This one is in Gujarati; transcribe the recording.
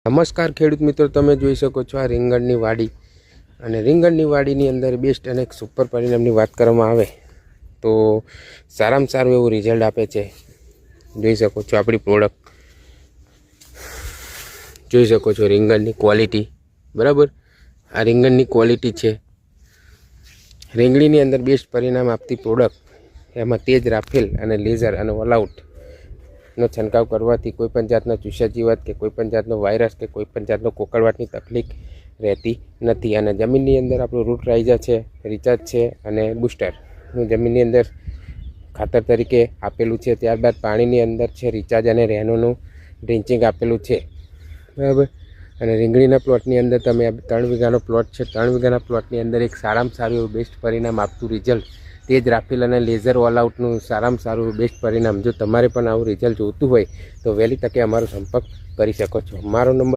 નમસ્કાર ખેડૂત મિત્રો, તમે જોઈ શકો છો આ રીંગણની વાડી. અને રીંગણની વાડીની અંદર બેસ્ટ અને એક સુપર પરિણામની વાત કરવામાં આવે તો સારામાં સારું એવું રિઝલ્ટ આપે છે. જોઈ શકો છો આપણી પ્રોડક્ટ, જોઈ શકો છો રીંગણની ક્વોલિટી. બરાબર, આ રીંગણની ક્વોલિટી છે. રીંગણીની અંદર બેસ્ટ પરિણામ આપતી પ્રોડક્ટ, એમાં તેજ રાફેલ અને લેઝર અને ઓલઆઉટ નો છંટકાવ કરવાથી કોઈપણ જાતનો ચૂસ્યા જીવાત કે કોઈપણ જાતનો વાયરસ કે કોઈપણ જાતનો કોકળવાટની તકલીફ રહેતી નથી. અને જમીનની અંદર આપણું રૂટ રાઇઝર છે, રિચાર્જ છે અને બૂસ્ટરનું જમીનની અંદર ખાતર તરીકે આપેલું છે. ત્યારબાદ પાણીની અંદર છે રિચાર્જ અને રેનોનું ડ્રિન્ચિંગ આપેલું છે. બરાબર. અને રીંગણીના પ્લોટની અંદર તમે 3 વીઘાનો પ્લોટ છે, 3 વીઘાના પ્લોટની અંદર એક સારામાં સારું એવું બેસ્ટ પરિણામ આપતું રિઝલ્ટ તેજ રાફેલ અને લેઝર ઓલઆઉટનું સારામાં સારું બેસ્ટ પરિણામ. જો તમારે પણ આવું રિઝલ્ટ જોતું હોય તો વહેલી તકે અમારો સંપર્ક કરી શકો છો. મારો નંબર